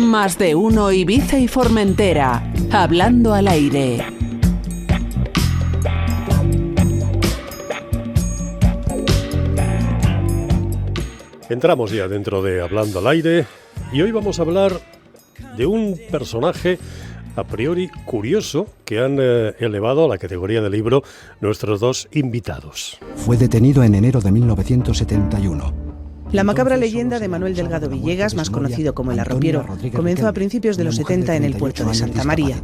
Más de uno Ibiza y Formentera, hablando al aire. Entramos ya dentro de Hablando al Aire y hoy vamos a hablar de un personaje a priori curioso que han elevado a la categoría de libro nuestros dos invitados. Fue detenido en enero de 1971. La macabra leyenda de Manuel Delgado Villegas, más conocido como el Arropiero, comenzó a principios de los 70 en el puerto de Santa María.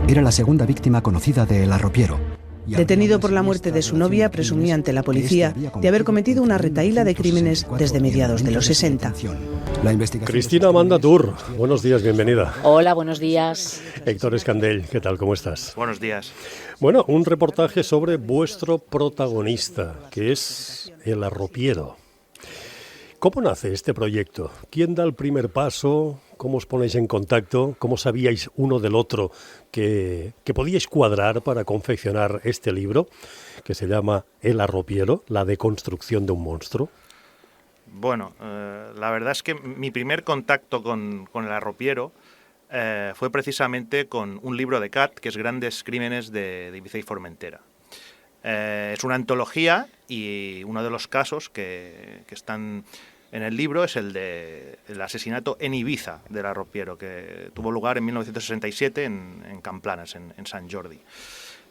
Era la segunda víctima conocida de El Arropiero. Detenido por la muerte de su novia, presumía ante la policía de haber cometido una retahíla de crímenes desde mediados de los 60. Cristina Amanda Tur, buenos días, bienvenida. Hola, buenos días. Héctor Escandell, ¿qué tal? ¿Cómo estás? Buenos días. Bueno, un reportaje sobre vuestro protagonista, que es El Arropiero. ¿Cómo nace este proyecto? ¿Quién da el primer paso? ¿Cómo os ponéis en contacto? ¿Cómo sabíais uno del otro que podíais cuadrar para confeccionar este libro que se llama El Arropiero, la deconstrucción de un monstruo? Bueno, la verdad es que mi primer contacto con El Arropiero fue precisamente con un libro de Cat, que es Grandes Crímenes de Ibiza y Formentera. Es una antología y uno de los casos que están en el libro es el asesinato en Ibiza del Arropiero, que tuvo lugar en 1967 en Camplanas, en Sant Jordi.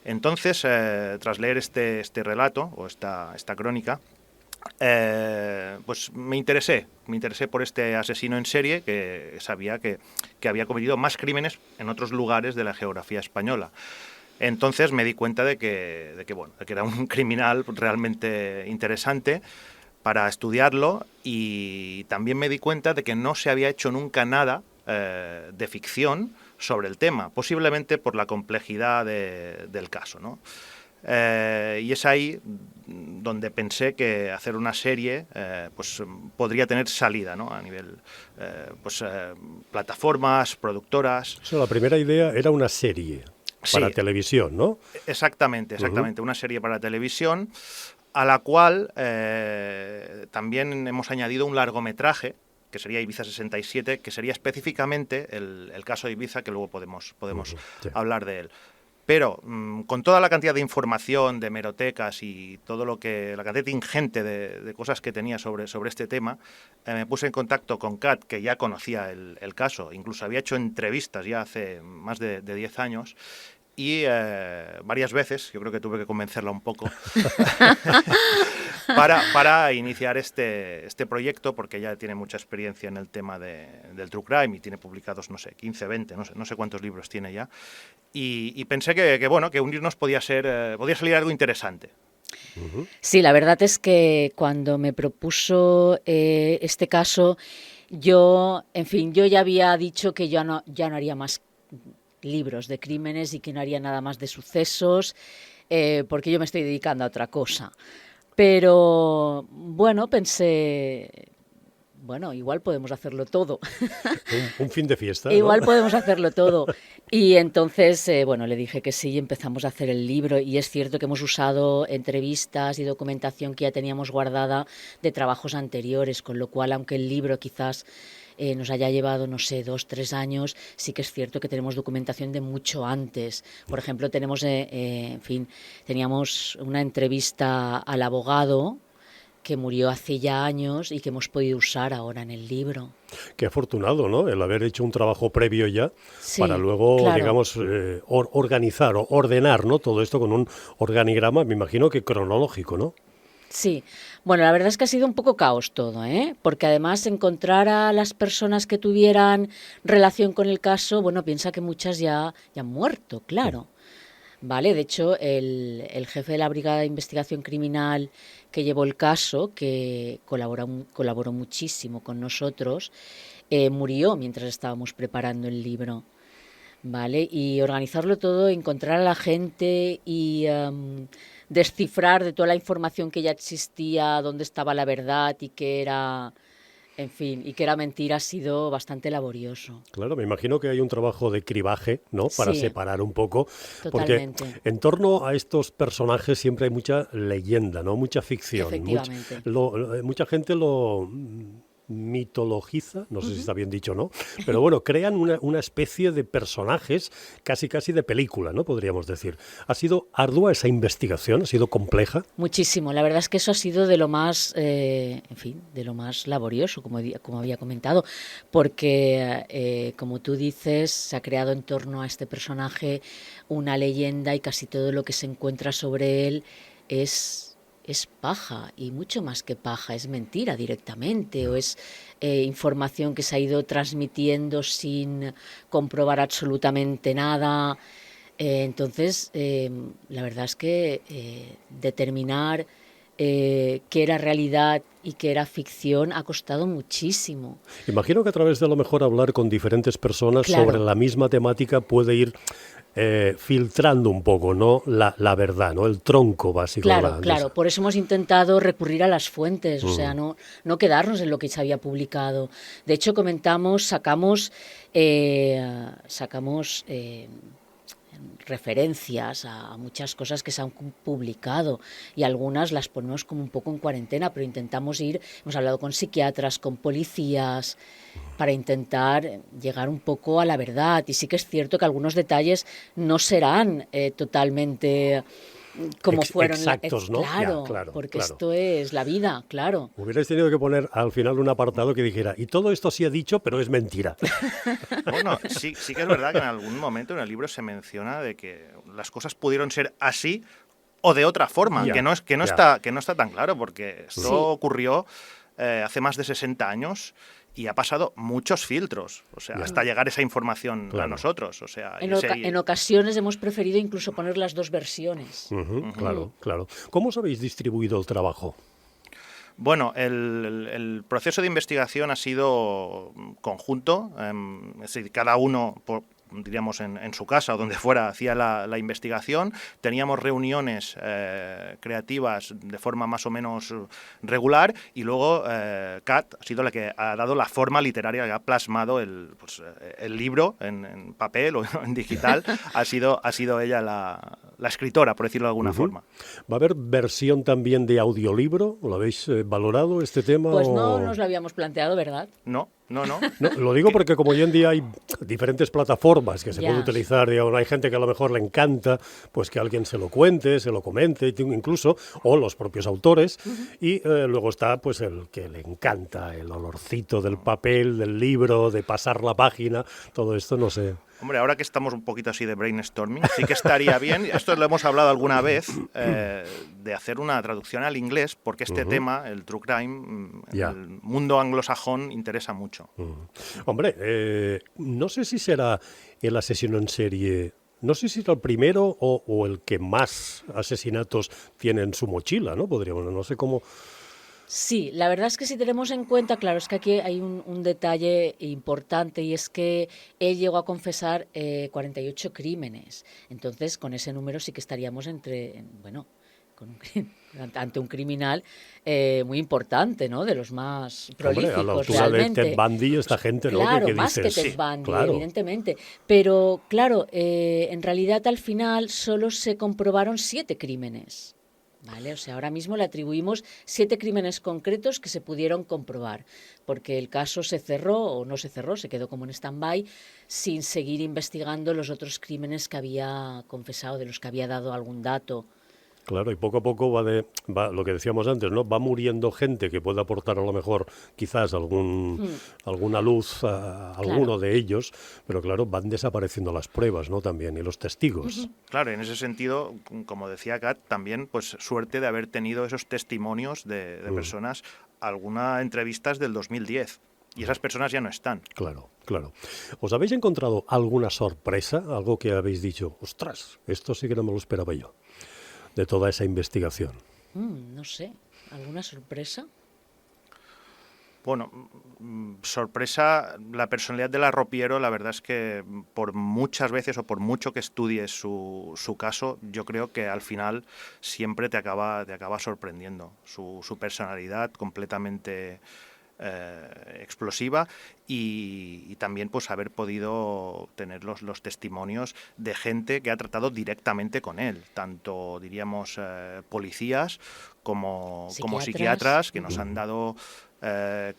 Entonces, tras leer este relato o esta crónica, pues me interesé por este asesino en serie que sabía que había cometido más crímenes en otros lugares de la geografía española. Entonces me di cuenta de que era un criminal realmente interesante para estudiarlo, y también me di cuenta de que no se había hecho nunca nada de ficción sobre el tema, posiblemente por la complejidad del caso, ¿no? Y es ahí donde pensé que hacer una serie pues podría tener salida, ¿no? A nivel plataformas, productoras. O sea, la primera idea era una serie para televisión, ¿no? Exactamente, una serie para televisión, a la cual también hemos añadido un largometraje, que sería Ibiza 67, que sería específicamente el caso de Ibiza, que luego podemos hablar de él. Pero con toda la cantidad de información, de hemerotecas y todo la cantidad ingente de cosas que tenía sobre este tema, me puse en contacto con Kat, que ya conocía el caso, incluso había hecho entrevistas ya hace más de 10 años, y varias veces, yo creo que tuve que convencerla un poco, para iniciar este proyecto, porque ella tiene mucha experiencia en el tema del true crime y tiene publicados, 15, 20, no sé cuántos libros tiene ya. Y pensé que unirnos podía salir algo interesante. Sí, la verdad es que cuando me propuso este caso, yo ya había dicho que ya no haría más libros de crímenes y que no haría nada más de sucesos, porque yo me estoy dedicando a otra cosa. Pero bueno, pensé, igual podemos hacerlo todo. Un fin de fiesta, ¿no? Igual podemos hacerlo todo. Y entonces, le dije que sí y empezamos a hacer el libro. Y es cierto que hemos usado entrevistas y documentación que ya teníamos guardada de trabajos anteriores, con lo cual, aunque el libro quizás nos haya llevado, 2, 3 años, sí que es cierto que tenemos documentación de mucho antes. Por ejemplo, teníamos una entrevista al abogado que murió hace ya años y que hemos podido usar ahora en el libro. Qué afortunado, ¿no? El haber hecho un trabajo previo ya, sí, para luego, claro, digamos, organizar o ordenar, ¿no? Todo esto con un organigrama, me imagino que cronológico, ¿no? Sí, bueno, la verdad es que ha sido un poco caos todo, porque además encontrar a las personas que tuvieran relación con el caso, piensa que muchas ya han muerto, claro. Vale, de hecho, el jefe de la Brigada de Investigación Criminal que llevó el caso, que colaboró muchísimo con nosotros, murió mientras estábamos preparando el libro. ¿Vale? Y organizarlo todo, encontrar a la gente y descifrar de toda la información que ya existía, dónde estaba la verdad y que era mentira, ha sido bastante laborioso. Claro, me imagino que hay un trabajo de cribaje, ¿no? Para separar un poco. Totalmente. Porque en torno a estos personajes siempre hay mucha leyenda, ¿no? Mucha ficción. Efectivamente. Mucha gente lo mitologiza, no sé si está bien dicho o no, pero bueno, crean una especie de personajes casi de película, ¿no? Podríamos decir. ¿Ha sido ardua esa investigación? ¿Ha sido compleja? Muchísimo. La verdad es que eso ha sido de lo más, en fin, de lo más laborioso, como había comentado, porque, como tú dices, se ha creado en torno a este personaje una leyenda y casi todo lo que se encuentra sobre él es paja, y mucho más que paja, es mentira directamente, o es información que se ha ido transmitiendo sin comprobar absolutamente nada. Entonces, la verdad es que determinar qué era realidad y qué era ficción ha costado muchísimo. Imagino que a través de lo mejor hablar con diferentes personas Claro. sobre la misma temática puede ir filtrando un poco, ¿no? La verdad, ¿no? El tronco básico. Claro. Por eso hemos intentado recurrir a las fuentes, o sea, no quedarnos en lo que se había publicado. De hecho, sacamos referencias a muchas cosas que se han publicado, y algunas las ponemos como un poco en cuarentena, pero hemos hablado con psiquiatras, con policías, para intentar llegar un poco a la verdad. Y sí que es cierto que algunos detalles no serán totalmente como fueron exactos, ¿no? Claro, porque esto es la vida, claro. Hubierais tenido que poner al final un apartado que dijera, y todo esto sí ha dicho, pero es mentira. Bueno, sí que es verdad que en algún momento en el libro se menciona de que las cosas pudieron ser así o de otra forma, que no está tan claro, porque esto ocurrió hace más de 60 años y ha pasado muchos filtros, o sea, hasta llegar esa información a nosotros. O sea, en ocasiones hemos preferido incluso poner las dos versiones. Claro. ¿Cómo os habéis distribuido el trabajo? Bueno, el proceso de investigación ha sido conjunto, es decir, cada uno, diríamos, en su casa o donde fuera, hacía la investigación. Teníamos reuniones creativas de forma más o menos regular, y luego Kat ha sido la que ha dado la forma literaria, que ha plasmado el libro en papel o en digital. ha sido ella la escritora, por decirlo de alguna forma. ¿Va a haber versión también de audiolibro? ¿Lo habéis valorado este tema? Pues no nos lo habíamos planteado, ¿verdad? No. No, lo digo porque como hoy en día hay diferentes plataformas que se puede utilizar, digamos, hay gente que a lo mejor le encanta pues que alguien se lo cuente, se lo comente, incluso, o los propios autores, y luego está pues el que le encanta el olorcito del papel, del libro, de pasar la página, todo esto, no sé. Hombre, ahora que estamos un poquito así de brainstorming, sí que estaría bien, esto lo hemos hablado alguna vez, de hacer una traducción al inglés, porque este tema, el true crime, el mundo anglosajón interesa mucho. Hombre, no sé si será el asesino en serie, no sé si será el primero o el que más asesinatos tiene en su mochila, ¿no? Podríamos, no sé cómo... Sí, la verdad es que si tenemos en cuenta, claro, es que aquí hay un detalle importante, y es que él llegó a confesar 48 crímenes. Entonces, con ese número sí que estaríamos ante un criminal muy importante, ¿no? De los más prolíficos. Hombre, a la altura realmente. de Ted Bundy, esta gente, ¿no? Claro, que más dices, que Ted Bundy, claro. evidentemente. Pero, claro, en realidad al final solo se comprobaron 7 crímenes. Vale, o sea, ahora mismo le atribuimos 7 crímenes concretos que se pudieron comprobar, porque el caso se cerró o no se cerró, se quedó como en stand-by, sin seguir investigando los otros crímenes que había confesado, de los que había dado algún dato. Claro, y poco a poco va lo que decíamos antes, ¿no? Va muriendo gente que puede aportar a lo mejor quizás alguna luz a alguno de ellos, pero claro, van desapareciendo las pruebas, ¿no? También, y los testigos. Claro, y en ese sentido, como decía Kat, también pues suerte de haber tenido esos testimonios de personas, algunas entrevistas del 2010. Y esas personas ya no están. Claro. ¿Os habéis encontrado alguna sorpresa? Algo que habéis dicho, ostras, esto sí que no me lo esperaba yo, de toda esa investigación? No sé, ¿alguna sorpresa? Bueno, sorpresa, la personalidad del arropiero, la verdad es que por muchas veces o por mucho que estudies su caso, yo creo que al final siempre te acaba sorprendiendo. Su personalidad completamente explosiva, y también pues haber podido tener los testimonios de gente que ha tratado directamente con él, tanto diríamos policías como psiquiatras que nos han dado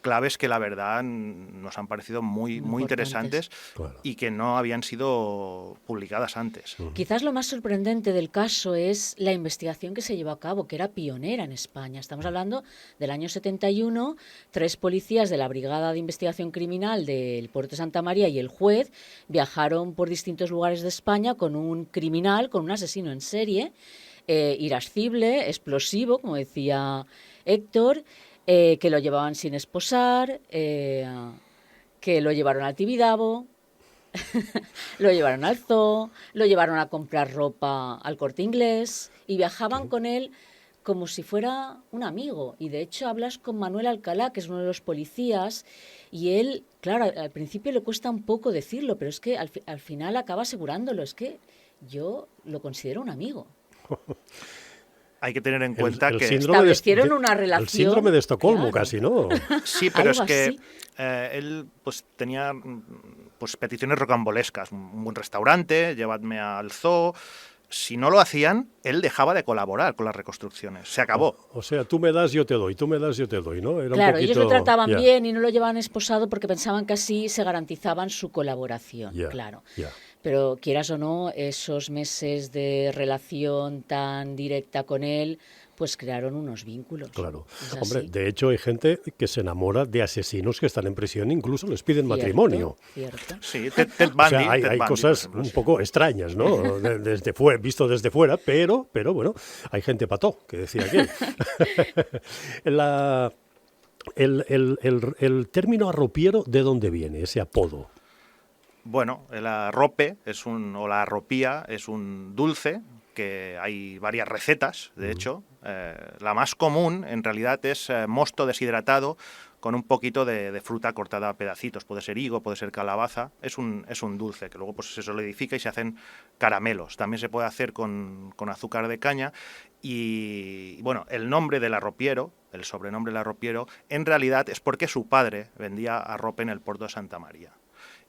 claves que la verdad nos han parecido muy interesantes, claro, y que no habían sido publicadas antes. Quizás lo más sorprendente del caso es la investigación que se llevó a cabo, que era pionera en España. Estamos hablando del año 71, 3 policías de la Brigada de Investigación Criminal del Puerto de Santa María y el juez viajaron por distintos lugares de España con un criminal, con un asesino en serie, irascible, explosivo, como decía Héctor, que lo llevaban sin esposar, que lo llevaron al Tibidabo, lo llevaron al zoo, lo llevaron a comprar ropa al Corte Inglés y viajaban con él como si fuera un amigo. Y de hecho hablas con Manuel Alcalá, que es uno de los policías, y él, claro, al principio le cuesta un poco decirlo, pero es que al final acaba asegurándolo, es que yo lo considero un amigo. Hay que tener en cuenta que establecieron una relación. El síndrome de Estocolmo, claro, casi, ¿no? Sí, pero es algo que así. él pues tenía pues peticiones rocambolescas. Un buen restaurante, llevadme al zoo. Si no lo hacían, él dejaba de colaborar con las reconstrucciones. Se acabó. O sea, tú me das, yo te doy, tú me das, yo te doy, ¿no? Era Claro, un poquito, ellos lo trataban ya, bien y no lo llevaban esposado porque pensaban que así se garantizaban su colaboración, ya, claro. ya. Pero quieras o no, esos meses de relación tan directa con él, pues crearon unos vínculos. Claro. Es Hombre, así. de hecho hay gente que se enamora de asesinos que están en prisión, incluso les piden Cierto, matrimonio. Cierto. Sí, Ted Bundy. O sea, hay Ted Bundy, cosas por ejemplo, un sí. poco extrañas, ¿no? Visto desde fuera, pero bueno, hay gente pató, que decía aquel. El término arropiero, ¿de dónde viene ese apodo? Bueno, el arrope o la arropía es un dulce, que hay varias recetas, de hecho. La más común, en realidad, es mosto deshidratado con un poquito de fruta cortada a pedacitos. Puede ser higo, puede ser calabaza. Es un dulce que luego pues, se solidifica y se hacen caramelos. También se puede hacer con azúcar de caña. Y bueno, el nombre del arropiero, el sobrenombre del arropiero, en realidad es porque su padre vendía arrope en el puerto de Santa María.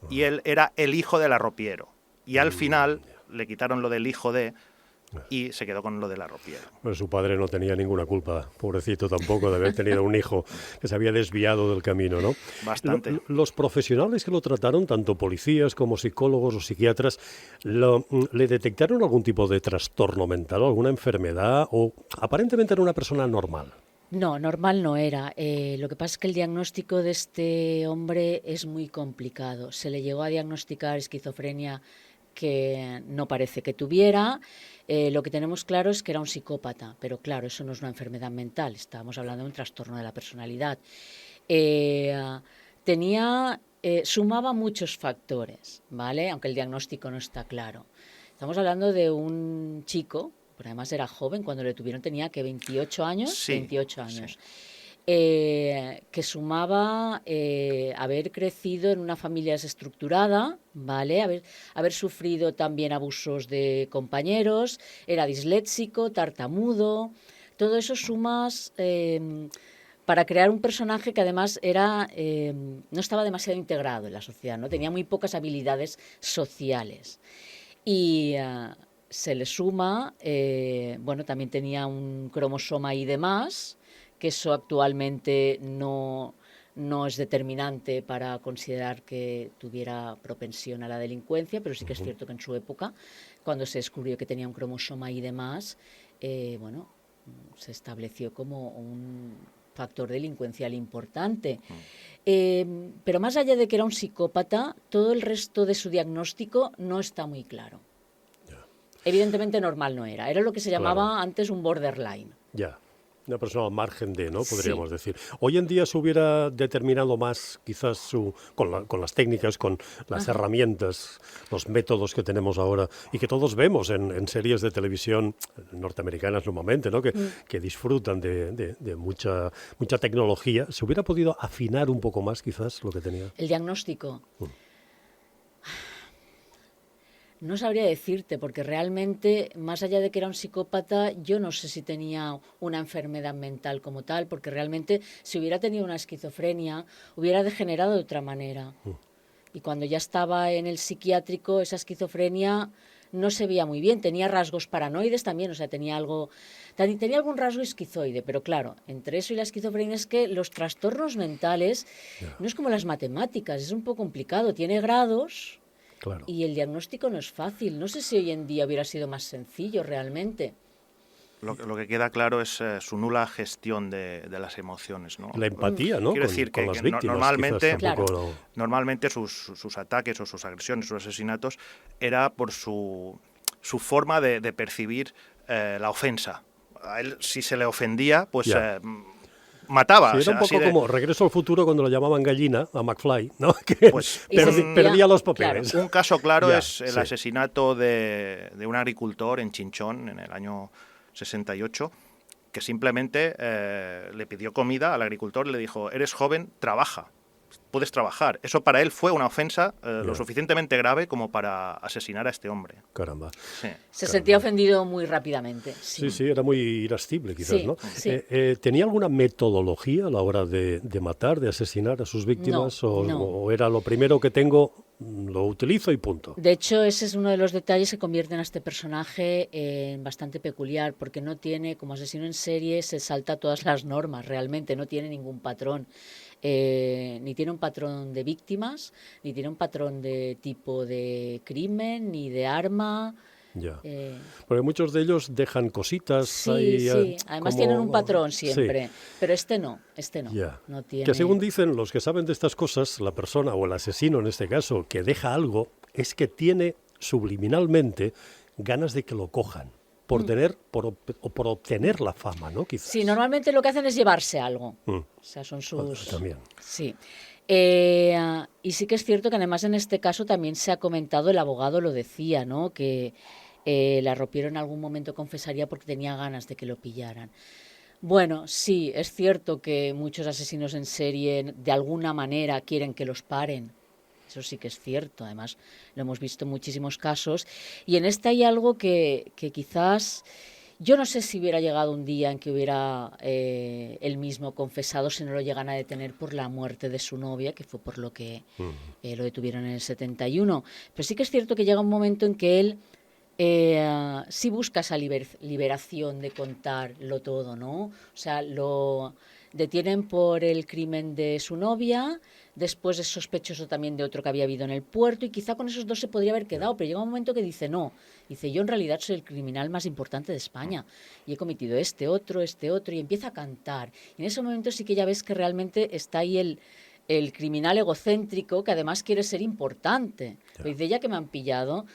Y él era el hijo del arropiero. Y al final le quitaron lo del hijo de y se quedó con lo del arropiero. Pues su padre no tenía ninguna culpa, pobrecito tampoco, de haber tenido un hijo que se había desviado del camino, ¿no? Bastante. Los profesionales que lo trataron, tanto policías como psicólogos o psiquiatras, ¿le detectaron algún tipo de trastorno mental, alguna enfermedad, o aparentemente era una persona normal? No, normal no era. Lo que pasa es que el diagnóstico de este hombre es muy complicado. Se le llegó a diagnosticar esquizofrenia que no parece que tuviera. Lo que tenemos claro es que era un psicópata, pero claro, eso no es una enfermedad mental, estábamos hablando de un trastorno de la personalidad. Sumaba muchos factores, ¿vale? Aunque el diagnóstico no está claro. Estamos hablando de un chico, pero además era joven, cuando le tuvieron tenía que 28 años, Sí, 28 años. sí. Que sumaba haber crecido en una familia desestructurada, ¿vale? Haber sufrido también abusos de compañeros, era disléxico, tartamudo, todo eso sumas para crear un personaje que además no estaba demasiado integrado en la sociedad, ¿no? Tenía muy pocas habilidades sociales. Y se le suma, también tenía un cromosoma Y de más, que eso actualmente no es determinante para considerar que tuviera propensión a la delincuencia, pero sí que es cierto que en su época, cuando se descubrió que tenía un cromosoma Y de más, se estableció como un factor delincuencial importante. Pero más allá de que era un psicópata, todo el resto de su diagnóstico no está muy claro. Evidentemente normal no era lo que se llamaba antes un borderline. Ya. Una persona al margen de, ¿no? Podríamos Sí. decir. Hoy en día se hubiera determinado más, quizás, con las técnicas, con las herramientas, los métodos que tenemos ahora y que todos vemos en series de televisión norteamericanas normalmente, ¿no? Que disfrutan de mucha tecnología. ¿Se hubiera podido afinar un poco más, quizás, lo que tenía? El diagnóstico. No sabría decirte, porque realmente, más allá de que era un psicópata, yo no sé si tenía una enfermedad mental como tal, porque realmente si hubiera tenido una esquizofrenia, hubiera degenerado de otra manera. Y cuando ya estaba en el psiquiátrico, esa esquizofrenia no se veía muy bien. Tenía rasgos paranoides también, o sea, tenía algún rasgo esquizoide, pero claro, entre eso y la esquizofrenia es que los trastornos mentales no es como las matemáticas, es un poco complicado, tiene grados. Claro. Y el diagnóstico no es fácil. No sé si hoy en día hubiera sido más sencillo realmente. Lo que queda claro es su nula gestión de las emociones, ¿no? La empatía, ¿no? Quiero decir con que las víctimas, normalmente, tampoco... normalmente sus ataques o sus agresiones, sus asesinatos, era por su forma de percibir la ofensa. A él, si se le ofendía, pues... mataba. Sí, era un poco como Regreso al Futuro cuando lo llamaban gallina a McFly, ¿no? Que pues, perdía los papeles. Claro. Un caso claro es el asesinato de un agricultor en Chinchón en el año 68, que simplemente le pidió comida al agricultor y le dijo, eres joven, trabaja, puedes trabajar. Eso para él fue una ofensa lo suficientemente grave como para asesinar a este hombre. Caramba. Sí. Se sentía ofendido muy rápidamente. Sí, era muy irascible quizás, sí, ¿no? Sí. ¿Tenía alguna metodología a la hora de matar, de asesinar a sus víctimas? ¿O era lo primero que tengo, lo utilizo y punto? De hecho, ese es uno de los detalles que convierten a este personaje en bastante peculiar, porque no tiene, como asesino en serie, se salta todas las normas, realmente no tiene ningún patrón. Ni tiene un patrón de víctimas, ni tiene un patrón de tipo de crimen, ni de arma. Ya. Porque muchos de ellos dejan cositas. Sí, ahí, sí. Además tienen un patrón siempre, pero este no. Ya. No tiene... Que según dicen los que saben de estas cosas, la persona o el asesino en este caso que deja algo es que tiene subliminalmente ganas de que lo cojan. Por obtener la fama, ¿no? Quizás. Sí, normalmente lo que hacen es llevarse algo. O sea, son sus... También. Sí. Y sí que es cierto que además en este caso también se ha comentado, el abogado lo decía, ¿no? Que la Ropiero en algún momento confesaría porque tenía ganas de que lo pillaran. Bueno, sí, es cierto que muchos asesinos en serie de alguna manera quieren que los paren. Eso sí que es cierto, además lo hemos visto en muchísimos casos. Y en este hay algo que quizás, yo no sé si hubiera llegado un día en que hubiera él mismo confesado si no lo llegan a detener por la muerte de su novia, que fue por lo que lo detuvieron en el 71. Pero sí que es cierto que llega un momento en que él sí busca esa liberación de contarlo todo, ¿no? O sea, lo detienen por el crimen de su novia, después es sospechoso también de otro que había habido en el puerto y quizá con esos dos se podría haber quedado, pero llega un momento que dice no, dice yo en realidad soy el criminal más importante de España y he cometido este otro y empieza a cantar. Y en ese momento sí que ya ves que realmente está ahí el criminal egocéntrico que además quiere ser importante. Pues dice ya que me han pillado,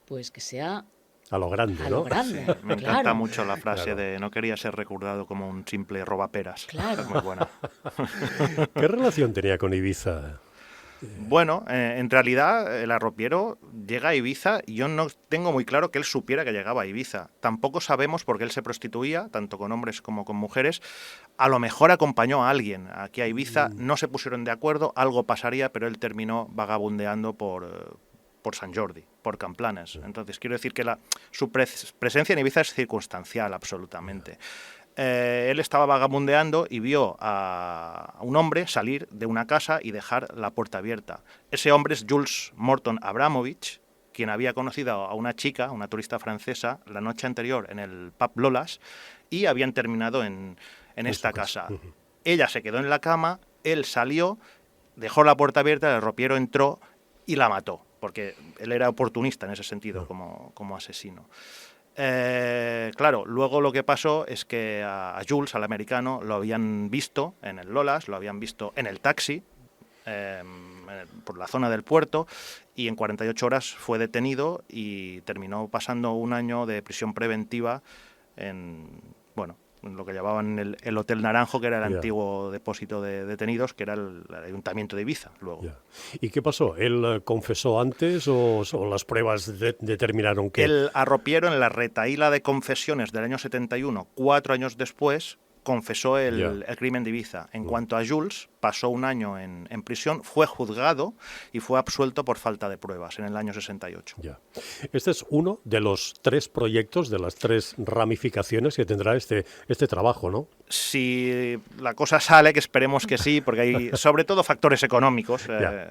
pues que sea... A lo grande, a ¿no? lo grande, Sí, me encanta claro. mucho la frase de no quería ser recordado como un simple robaperas. Claro. Es muy buena. ¿Qué relación tenía con Ibiza? Bueno, en realidad el Arropiero llega a Ibiza y yo no tengo muy claro que él supiera que llegaba a Ibiza. Tampoco sabemos por qué él se prostituía, tanto con hombres como con mujeres. A lo mejor acompañó a alguien aquí a Ibiza, no se pusieron de acuerdo, algo pasaría, pero él terminó vagabundeando por Sant Jordi, por Camplanes. Entonces, quiero decir que su presencia en Ibiza es circunstancial, absolutamente. Él estaba vagabundeando y vio a un hombre salir de una casa y dejar la puerta abierta. Ese hombre es Jules Morton Abramovich, quien había conocido a una chica, una turista francesa, la noche anterior en el pub Lolas, y habían terminado en esta casa. Ella se quedó en la cama, él salió, dejó la puerta abierta, el Ropiero entró y la mató, porque él era oportunista en ese sentido, como asesino. Claro, luego lo que pasó es que a Jules, al americano, lo habían visto en el Lolas, lo habían visto en el taxi, por la zona del puerto, y en 48 horas fue detenido y terminó pasando un año de prisión preventiva en lo que llamaban el Hotel Naranjo, que era el antiguo depósito de detenidos, que era el Ayuntamiento de Ibiza luego. ¿Y qué pasó? ¿Él confesó antes o las pruebas determinaron que...? El Arropiero, en la retahíla de confesiones del año 71, 4 años después, confesó el crimen de Ibiza. En cuanto a Jules, pasó un año en prisión, fue juzgado y fue absuelto por falta de pruebas en el año 68. Ya. Este es uno de los 3 proyectos, de las 3 ramificaciones que tendrá este trabajo, ¿no? Si la cosa sale, que esperemos que sí, porque hay sobre todo factores económicos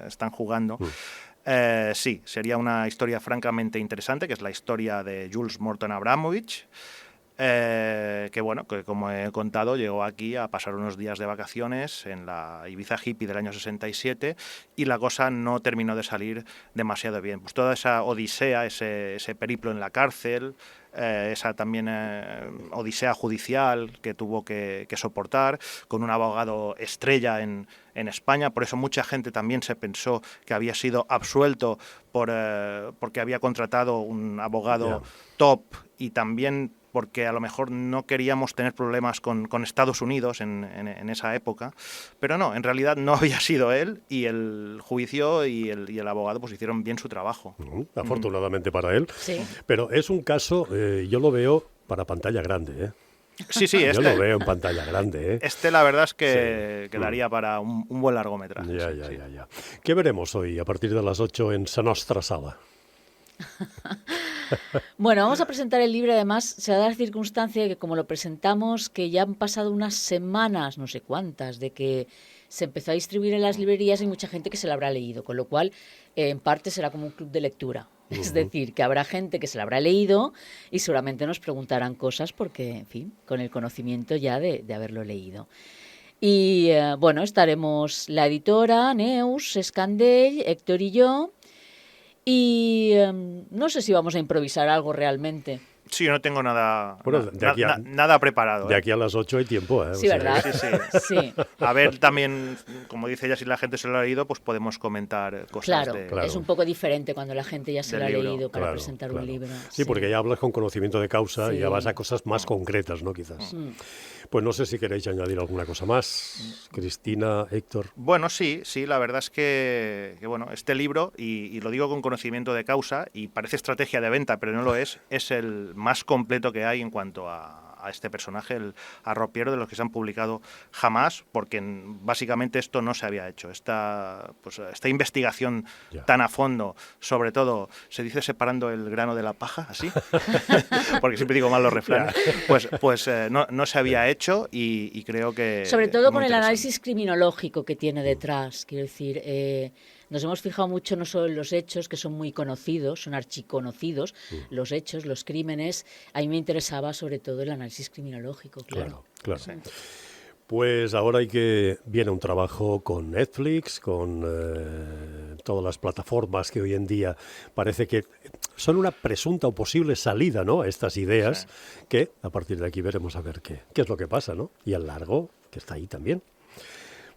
están jugando. Sí, sería una historia francamente interesante, que es la historia de Jules Morton Abramovich, que bueno, que como he contado, llegó aquí a pasar unos días de vacaciones en la Ibiza hippie del año 67 y la cosa no terminó de salir demasiado bien. Pues toda esa odisea, ese periplo en la cárcel, esa también odisea judicial que tuvo que soportar, con un abogado estrella en España. Por eso mucha gente también se pensó que había sido absuelto porque había contratado un abogado top, y también porque a lo mejor no queríamos tener problemas con Estados Unidos en esa época, pero no, en realidad no había sido él, y el juicio y el abogado pues hicieron bien su trabajo. Afortunadamente para él. Sí. Pero es un caso, yo lo veo para pantalla grande, ¿eh? Sí, Yo lo veo en pantalla grande, ¿eh? La verdad es que quedaría para un buen largometraje. Ya. ¿Qué veremos hoy a partir de las 8 en Sa Nostra Sala? Bueno, vamos a presentar el libro. Además, se da la circunstancia de que, como lo presentamos, que ya han pasado unas semanas, no sé cuántas, de que se empezó a distribuir en las librerías, y mucha gente que se lo habrá leído, con lo cual, en parte será como un club de lectura. Es decir, que habrá gente que se lo habrá leído y seguramente nos preguntarán cosas porque, en fin, con el conocimiento ya de haberlo leído. Y bueno, estaremos la editora, Neus, Escandell, Héctor y yo. Y no sé si vamos a improvisar algo realmente. Sí, yo no tengo nada, bueno, nada preparado. De aquí a las 8 hay tiempo, ¿eh? Sí, ¿verdad? Sí. A ver, también, como dice ella, si la gente se lo ha leído, pues podemos comentar cosas. Claro, es un poco diferente cuando la gente ya se lo ha leído para presentar un libro. Sí, porque ya hablas con conocimiento de causa y ya vas a cosas más concretas, ¿no? Quizás. Pues no sé si queréis añadir alguna cosa más. Cristina, Héctor. Bueno, sí, la verdad es que bueno, este libro, y lo digo con conocimiento de causa, y parece estrategia de venta, pero no lo es el más completo que hay en cuanto a este personaje, el arropiero, de los que se han publicado jamás, porque básicamente esto no se había hecho. Esta investigación tan a fondo, sobre todo, se dice separando el grano de la paja, así, porque siempre digo mal los refranes, pues no se había hecho, y creo que... Sobre todo con el análisis criminológico que tiene detrás, quiero decir... Nos hemos fijado mucho no solo en los hechos, que son muy conocidos, son archiconocidos, los hechos, los crímenes. A mí me interesaba sobre todo el análisis criminológico, claro. Sí. Pues ahora viene un trabajo con Netflix, con todas las plataformas que hoy en día parece que son una presunta o posible salida, ¿no?, a estas ideas, que a partir de aquí veremos a ver qué es lo que pasa, ¿no? Y el largo, que está ahí también.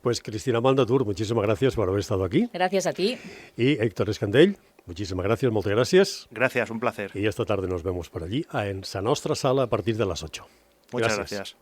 Pues Cristina Mandatur, muchísimas gracias por haber estado aquí. Gracias a ti. Y Héctor Escandell, muchísimas gracias, moltes gràcies. Gracias, un placer. Y esta tarde nos vemos por allí, en Sa Nostra Sala, a partir de las 8. Muchas gracias.